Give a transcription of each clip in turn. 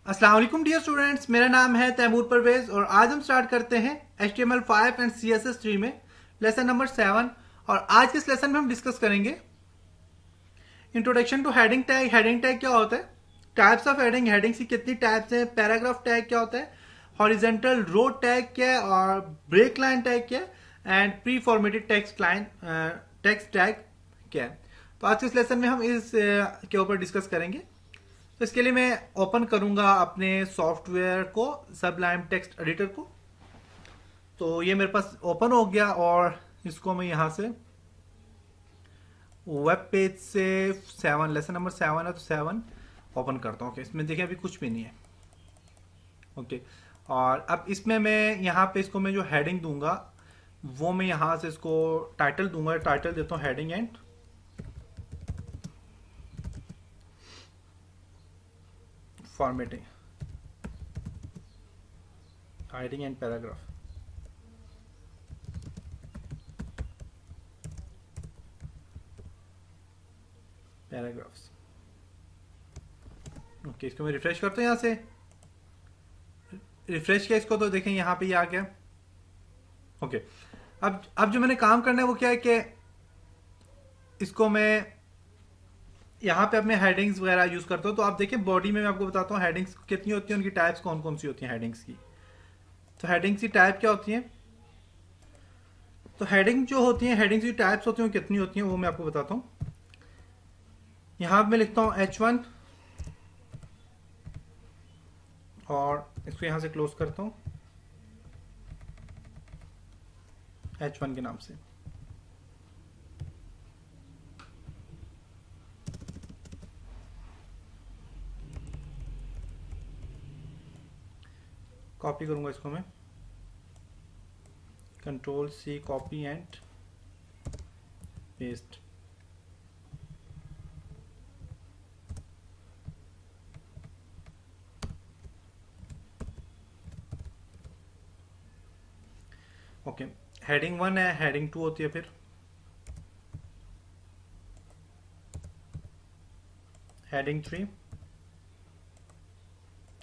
अस्सलाम वालेकुम dear students, मेरा नाम है तैमूर परवेज और आज हम स्टार्ट करते हैं HTML5 एंड CSS3 में लेसन नंबर 7। और आज के इस लेसन में हम डिस्कस करेंगे introduction two heading tag. Heading tag क्या होता है, टाइप्स ऑफ हेडिंग, हेडिंग्स की कितनी टाइप्स हैं, पैराग्राफ टैग क्या होता है, हॉरिजेंटल रो टैग क्या है और ब्रेक लाइन टैग क्या है and pre formatted text tag क्या है। तो आज के इस लेसन में हम इस के ऊपर डिस्कस करेंगे। तो इसके लिए मैं ओपन करूंगा अपने सॉफ्टवेयर को, सबलाइम टेक्स्ट एडिटर को। तो ये मेरे पास ओपन हो गया और इसको मैं यहाँ से वेब पेज से 7, लेसन नंबर 7 है तो 7 ओपन करता हूँ। ओके, इसमें देखिए अभी कुछ भी नहीं है। ओके, और अब इसमें मैं यहाँ पे इसको मैं जो हेडिंग दूंगा वो मैं यहाँ से इसको टाइटल दूंगा। टाइटल देता हूँ heading and formatting, heading and paragraph. Paragraphs. Okay, इसको मैं रिफ्रेश करता हूँ यहाँ से। रिफ्रेश किया इसको तो देखें यहाँ पे ये आ गया। ओके, अब जो मैंने काम करना है वो क्या है कि इसको मैं यहाँ पे अपने हेडिंग्स वगैरह यूज करता हूँ। तो आप देखिए बॉडी में मैं आपको बताता हूँ हेडिंग्स कितनी होती है, उनकी टाइप्स कौन कौन सी होती हैं हेडिंग्स की। तो हेडिंग्स की टाइप क्या होती है, तो हेडिंग जो होती है, हेडिंग्स की टाइप्स होती हैं, कितनी होती हैं वो मैं आपको बताता हूँ। यहाँ पे मैं लिखता हूँ H1 और इसको यहाँ से क्लोज करता हूँ H1 के नाम से। कॉपी करूंगा इसको मैं, Ctrl+C copy and paste. Okay, heading 1 है, हेडिंग 2 होती है, फिर हेडिंग 3।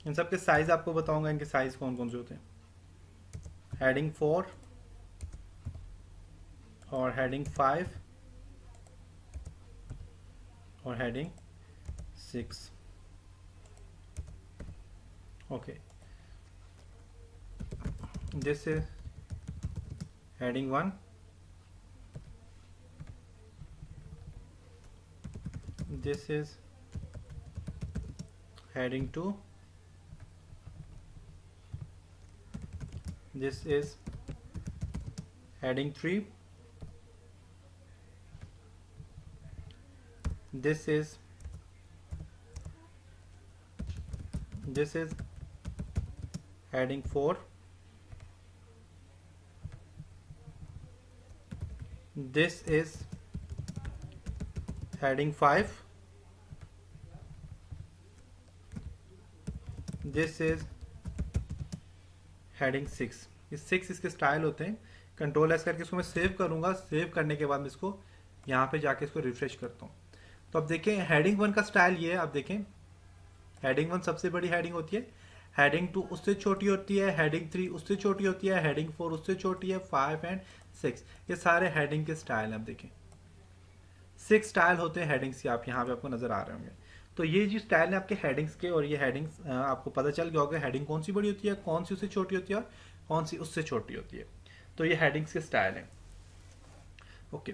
इन सब के साइज आपको बताऊंगा, इनके साइज कौन कौन से होते हैं। हेडिंग 4 और हेडिंग 5 और heading 6। Okay, this is heading 1, this is heading 2, this is heading 3, this is heading 4, this is heading 5, this is heading 6। ये 6 इसके स्टाइल होते हैं। Ctrl+S करके इसको मैं सेव करूंगा। सेव करने के बाद मैं इसको यहाँ पे जाके इसको रिफ्रेश करता हूँ। तो अब देखें हेडिंग 1 का स्टाइल ये है। अब देखें हेडिंग 1 सबसे बड़ी हेडिंग होती है, हेडिंग 2 उससे छोटी होती है, हेडिंग 3 उससे छोटी होती है, हेडिंग 4 उससे छोटी है, 5 एंड 6 ये सारे हेडिंग के स्टाइल हैं। अब देखें 6 स्टाइल होते हैं हेडिंग्स के, आप यहाँ पे आपको नजर आ रहे होंगे। तो ये जो स्टाइल है आपके हेडिंग्स के, और ये हेडिंग्स आपको पता चल गया होगा हेडिंग कौन सी बड़ी होती है, कौन सी उससे छोटी होती है और कौन सी उससे छोटी होती है। तो ये हेडिंग्स के स्टाइल हैं। ओके,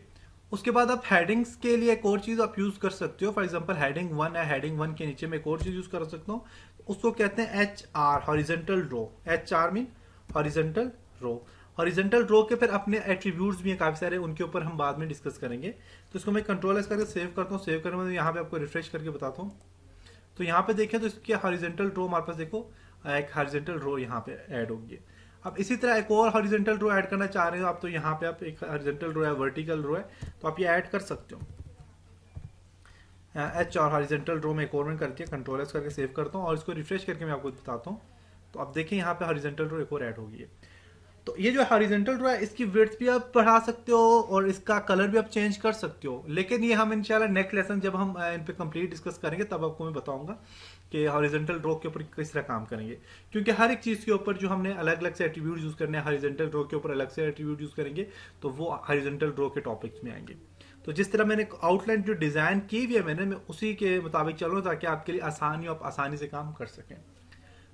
उसके बाद आप हेडिंग्स के लिए एक और चीज आप यूज कर सकते हो। फॉर एग्जांपल हेडिंग 1 है, हेडिंग 1 के नीचे में एक और चीज यूज कर सकता हूँ, उसको कहते हैं HR, हॉरिजेंटल रो। HR मीन हॉरिजेंटल रो। हॉरिजेंटल रो के फिर अपने एट्रीब्यूट्स भी हैं काफी सारे, उनके ऊपर हम बाद में डिस्कस करेंगे। तो इसको मैं Ctrl+S करके सेव करता हूँ। सेव करने में यहाँ पे आपको रिफ्रेश करके बताता हूँ। तो यहाँ पे देखें तो इसके हॉरिजेंटल रो हमारे पास देखो एक हॉरिजेंटल रो यहाँ पे ऐड होगी। अब इसी तरह एक और हॉरिजेंटल रो ऐड करना चाह रहे हो आप, तो यहाँ पे आप एक हॉरिजेंटल रो है, वर्टिकल रो है, तो आप ये ऐड कर सकते हो। H और हॉरिजेंटल रो में एक और करके Ctrl+S करके सेव करता हूँ और इसको रिफ्रेश करके मैं आपको बताता हूँ। तो अब देखिए यहाँ पे हॉरिजेंटल रो एक और ऐड होगी। तो ये जो हॉरिजेंटल रो है इसकी विड्थ भी आप बढ़ा सकते हो और इसका कलर भी आप चेंज कर सकते हो, लेकिन ये हम इंशाल्लाह नेक्स्ट लेसन जब हम इन पे कंप्लीट डिस्कस करेंगे तब आपको मैं बताऊंगा कि हॉरिजॉन्टल रो के ऊपर किस तरह काम करेंगे, क्योंकि हर एक चीज़ के ऊपर जो हमने अलग अलग से एट्रीब्यूट यूज़ करने हैं, हॉरिजॉन्टल रो के ऊपर अलग से एट्रीब्यूट यूज़ करेंगे, तो वो हॉरिजॉन्टल रो के टॉपिक्स में आएंगे। तो जिस तरह मैंने आउटलाइन जो डिज़ाइन की हुई है मैं उसी के मुताबिक चल रहा हूँ ताकि आपके लिए आसानी और आप आसानी से काम कर सकें।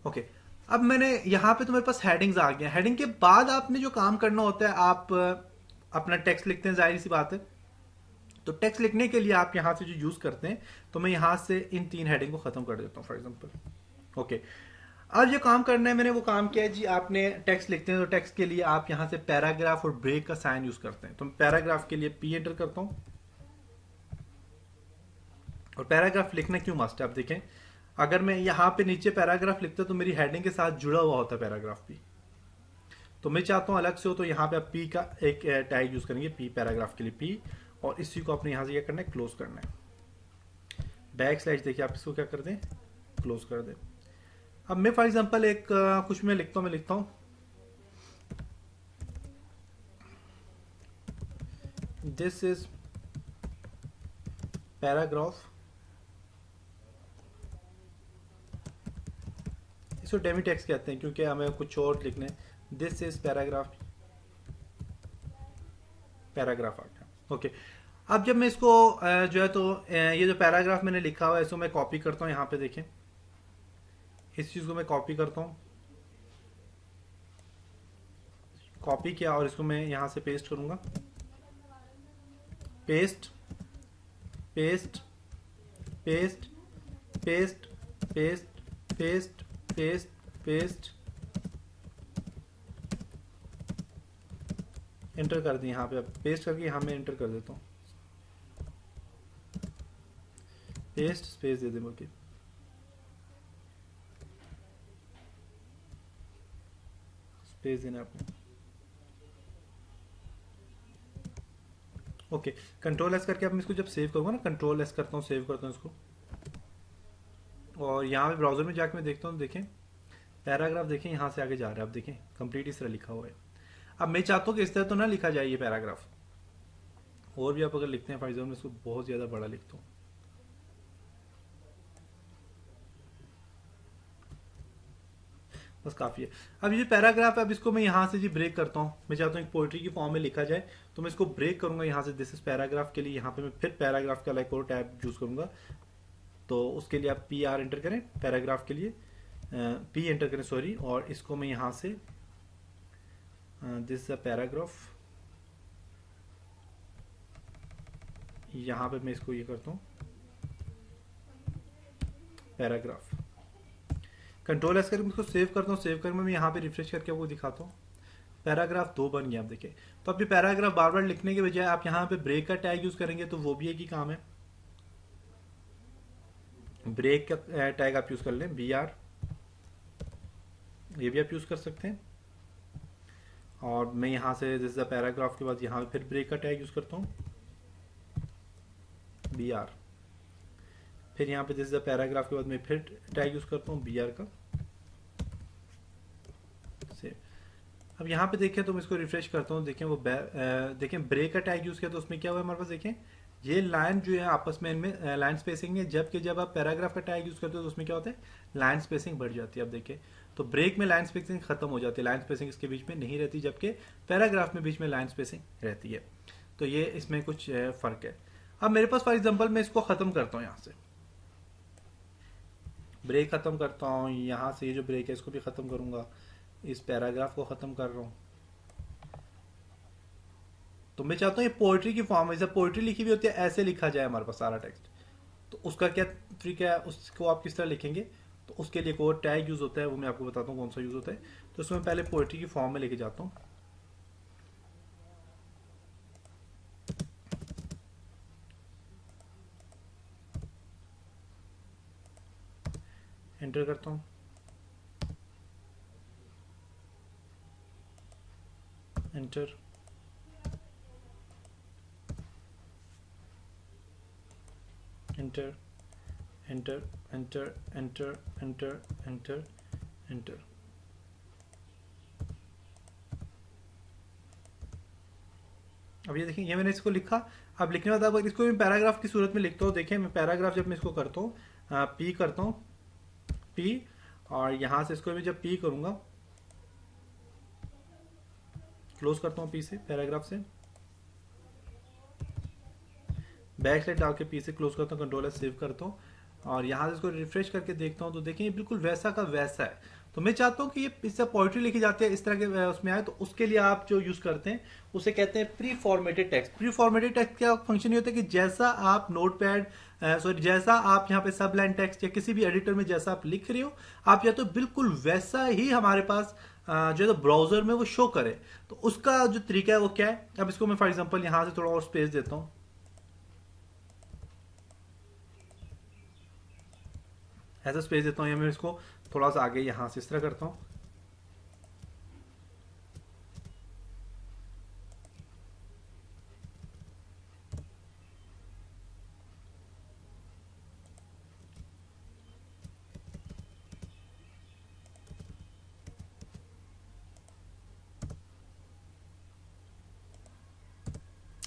ओके, अब मैंने यहाँ पे तो मेरे पास हेडिंग्स आ गया। हेडिंग के बाद आपने जो काम करना होता है, आप अपना टेक्स्ट लिखते हैं, जाहिर सी बात है। तो टेक्स्ट लिखने के लिए आप यहाँ से जो यूज़ करते हैं, तो मैं यहाँ से इन 3 हेडिंग को ख़त्म कर देता हूँ फॉर एग्जाम्पल। ओके, अब जो काम करना है मैंने वो काम किया है जी। आपने टेक्स्ट लिखते हैं तो टेक्स्ट के लिए आप यहाँ से पैराग्राफ और ब्रेक का साइन यूज़ करते हैं। तो मैं पैराग्राफ के लिए पी एंटर करता हूँ। और पैराग्राफ लिखना क्यों मस्ट है, आप देखें, अगर मैं यहाँ पे नीचे पैराग्राफ लिखता तो मेरी हेडिंग के साथ जुड़ा हुआ होता है पैराग्राफ भी। तो मैं चाहता हूँ अलग से हो, तो यहाँ पे आप पी का एक टैग यूज करेंगे, पी पैराग्राफ के लिए पी, और इसी को आपने यहाँ से क्या करना है, क्लोज करना है। बैक स्लैश देखिए, आप इसको क्या कर दें, क्लोज कर दें। अब मैं फॉर एग्जाम्पल एक कुछ मैं लिखता हूँ दिस इज पैराग्राफ, इसको डेमी टेक्स्ट कहते हैं क्योंकि हमें कुछ और लिखने। दिस इज पैराग्राफ, पैराग्राफ आ गया। ओके, अब जब मैं इसको जो है तो ये जो पैराग्राफ मैंने लिखा हुआ है इसको मैं कॉपी करता हूँ। यहाँ पे देखें, इस चीज़ को मैं कॉपी करता हूँ, कॉपी किया और इसको मैं यहाँ से पेस्ट करूँगा। Paste paste paste paste paste paste paste paste, enter कर दी। यहाँ पे अब पेस्ट करके यहाँ मैं एंटर कर देता हूँ, पेस्ट स्पेस दे दे मुझे। स्पेस देना आपने। ओके, कंट्रोल एस करके अब मैं इसको जब सेव करूँगा ना, कंट्रोल एस करता हूँ, सेव करता हूँ इसको, और यहाँ पे ब्राउजर में जाकर मैं देखता हूँ, देखें पैराग्राफ देखें यहाँ से आगे जा रहा है। अब देखें कंप्लीट इस तरह लिखा हुआ है। अब मैं चाहता हूँ कि इस तरह तो ना लिखा जाए ये पैराग्राफ, और भी आप अगर लिखते हैं फॉर एग्जाम्पल, मैं इसको बहुत ज़्यादा बड़ा लिखता हूँ, बस काफ़ी है। अब ये पैराग्राफ है, अब इसको मैं यहाँ से जी ब्रेक करता हूँ। मैं चाहता हूँ एक पोइट्री की फॉर्म में लिखा जाए, तो मैं इसको ब्रेक करूँगा यहाँ से, दिस इज पैराग्राफ के लिए। यहाँ पे मैं फिर पैराग्राफ का लाइक और टैब यूज़ करूँगा, तो उसके लिए आप पी आर एंटर करें, पैराग्राफ के लिए पी एंटर करें, सॉरी, और इसको मैं यहाँ से दिस इज अ पैराग्राफ, यहाँ पे मैं इसको ये करता हूँ पैराग्राफ। कंट्रोल एस करके इसको सेव करता हूँ। सेव करके मैं यहाँ पे रिफ्रेश करके वो दिखाता हूँ, पैराग्राफ 2 बन गया। आप देखिए, तो अब ये पैराग्राफ बार बार लिखने के बजाय आप यहाँ पे ब्रेक का टैग यूज करेंगे तो वो भी एक ही काम है। ब्रेक का टैग आप यूज कर लें, बी आर, ये भी आप यूज कर सकते हैं। और मैं यहाँ से दिस द पैराग्राफ के बाद यहाँ पे फिर ब्रेक का टैग यूज करता हूँ, बी आर, फिर यहाँ पे दिस द पैराग्राफ के बाद मैं फिर टैग यूज करता हूँ, बी आर का। अब यहाँ पे देखें तो मैं इसको रिफ्रेश करता हूँ, देखें वो देखें ब्रेक का टैग यूज किया तो उसमें क्या हुआ हमारे पास, देखें ये लाइन जो है आपस में इनमें लाइन स्पेसिंग है, जबकि जब आप पैराग्राफ का टैग यूज करते हो तो उसमें क्या होता है, लाइन स्पेसिंग बढ़ जाती है। अब देखें तो ब्रेक में लाइन स्पेसिंग खत्म हो जाती है, लाइन स्पेसिंग इसके बीच में नहीं रहती, जबकि पैराग्राफ में बीच में लाइन स्पेसिंग रहती है। तो ये इसमें कुछ फर्क है। अब मेरे पास फॉर एग्जाम्पल मैं इसको खत्म करता हूँ, यहाँ से ब्रेक खत्म करता हूँ, यहाँ से ये जो ब्रेक है इसको भी खत्म करूंगा, इस पैराग्राफ को खत्म कर रहा हूँ। तो मैं चाहता हूँ ये पोइट्री की फॉर्म में, जब पोइट्री लिखी हुई होती है ऐसे लिखा जाए हमारे पास सारा टेक्स्ट। तो उसका क्या तरीका है, उसको आप किस तरह लिखेंगे, तो उसके लिए एक और टैग यूज होता है, वो मैं आपको बताता हूँ कौन सा यूज होता है। तो उसमें पहले पोइट्री की फॉर्म में लेके जाता हूँ, एंटर करता हूँ, enter, enter, enter, enter, enter, enter, enter, enter. अब ये देखिए, ये मैंने इसको लिखा। अब लिखने के बाद अब इसको मैं पैराग्राफ की सूरत में लिखता हूँ। देखिए मैं पैराग्राफ जब मैं इसको करता हूँ, पी करता हूँ, पी, और यहां से इसको भी जब पी करूंगा, क्लोज करता हूँ पी से, पैराग्राफ से, बैक स्लैश डाल के पी से क्लोज करता हूँ, कंट्रोल एस सेव करता हूँ, और यहाँ से इसको रिफ्रेश करके देखता हूँ तो देखें ये बिल्कुल वैसा का वैसा है। तो मैं चाहता हूँ कि ये इससे पोइट्री लिखी जाती है इस तरह के उसमें आए, तो उसके लिए आप जो यूज करते हैं उसे कहते हैं pre formatted text. Pre formatted text का फंक्शन ये होता है कि जैसा आप नोटपैड सॉरी जैसा आप यहाँ पे सब लाइन टेक्स्ट या किसी भी एडिटर में जैसा आप लिख रहे हो, आप या तो बिल्कुल वैसा ही हमारे पास जो है ब्राउजर में वो शो करे। तो उसका जो तरीका है वो क्या है, अब इसको मैं फॉर एग्जाम्पल यहाँ से थोड़ा और स्पेस देता हूँ, ऐसा स्पेस देता हूँ, या मैं इसको थोड़ा सा आगे यहां से इस तरह करता हूँ।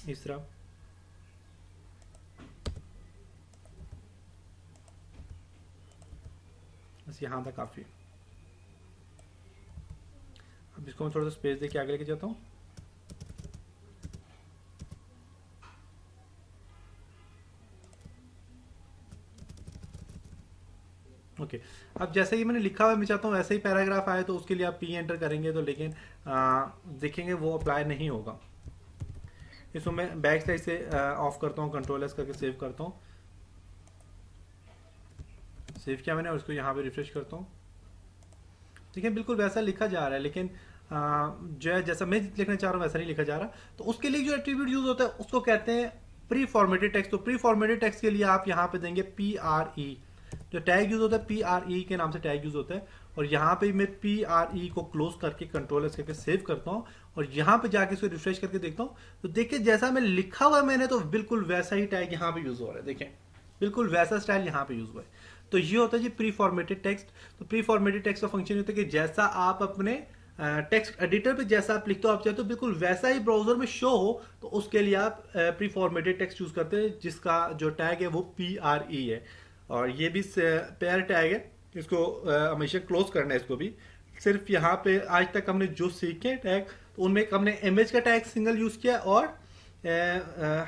इस तरह बस यहाँ तक काफी। अब इसको मैं थोड़ा सा स्पेस देके आगे लेके जाता हूँ। ओके अब जैसे ही मैंने लिखा हुआ है, मैं चाहता हूँ वैसे ही पैराग्राफ आए, तो उसके लिए आप पी एंटर करेंगे तो, लेकिन देखेंगे वो अप्लाई नहीं होगा। इसको मैं बैक साइड से ऑफ करता हूँ, कंट्रोल एस करके सेव करता हूँ। सेव किया मैंने और इसको यहाँ पे रिफ्रेश करता हूँ। देखिए बिल्कुल वैसा लिखा जा रहा है, लेकिन जो है जैसा मैं लिखना चाह रहा हूँ वैसा नहीं लिखा जा रहा। तो उसके लिए जो एट्रीब्यूट यूज होता है उसको कहते हैं प्री फॉर्मेटेड टेक्स्ट। तो प्री फॉर्मेटेड टेक्स्ट के लिए आप यहाँ पे देंगे PRE, जो टैग यूज होता है PRE के नाम से टैग यूज होता है। और यहाँ पे मैं PRE को क्लोज करके कंट्रोल एस करके सेव करता हूँ, और यहाँ पे जाके इसको रिफ्रेश करके देखता हूँ, तो देखिए जैसा मैं लिखा हुआ मैंने, तो बिल्कुल वैसा ही टैग यहाँ पे यूज हो रहा है। देखें बिल्कुल वैसा स्टाइल यहाँ पे यूज हुआ है। तो ये होता है जी प्री फॉर्मेटेड टेक्स्ट। तो प्री फॉर्मेटेड टेक्स्ट का फंक्शन होता है कि जैसा आप अपने टेक्स्ट एडिटर पे जैसा आप लिखते हो, आप चाहते हो बिल्कुल वैसा ही ब्राउजर में शो हो, तो उसके लिए आप प्री फॉर्मेटेड टेक्स्ट यूज करते हैं, जिसका जो टैग है वो PRE है। और ये भी पेयर टैग है, इसको हमेशा क्लोज करना है। इसको भी सिर्फ यहाँ पे आज तक हमने जो सीखे टैग, तो उनमें हमने इमेज का टैग सिंगल यूज किया, और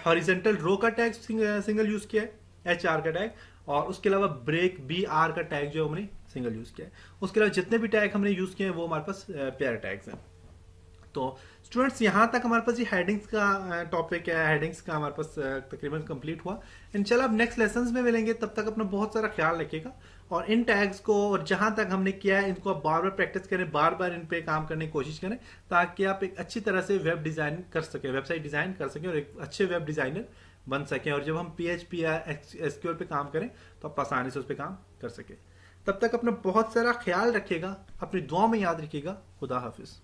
हॉरिजेंटल रो का टैग सिंगल यूज किया है, HR का टैग, और उसके अलावा ब्रेक BR का टैग जो हमने सिंगल यूज किया है। उसके अलावा जितने भी टैग हमने यूज किए हैं वो हमारे पास पेयर टैग्स हैं। तो स्टूडेंट्स यहाँ तक हमारे पास ये हेडिंग्स का टॉपिक है, हेडिंग्स का हमारे पास तकरीबन कंप्लीट हुआ। इंशाल्लाह अब नेक्स्ट लेसन्स में मिलेंगे, तब तक अपना बहुत सारा ख्याल रखिएगा। और इन टैग्स को और जहां तक हमने किया है इनको आप बार बार प्रैक्टिस करें, बार बार इन पे काम करने की कोशिश करें, ताकि आप एक अच्छी तरह से वेब डिजाइन कर सकें, वेबसाइट डिजाइन कर सकें और एक अच्छे वेब डिजाइनर बन सकें। और जब हम PHP या SQL पे काम करें तो आप आसानी से उस पर काम कर सकें। तब तक अपना बहुत सारा ख्याल रखिएगा, अपनी दुआ में याद रखिएगा। खुदा हाफिज।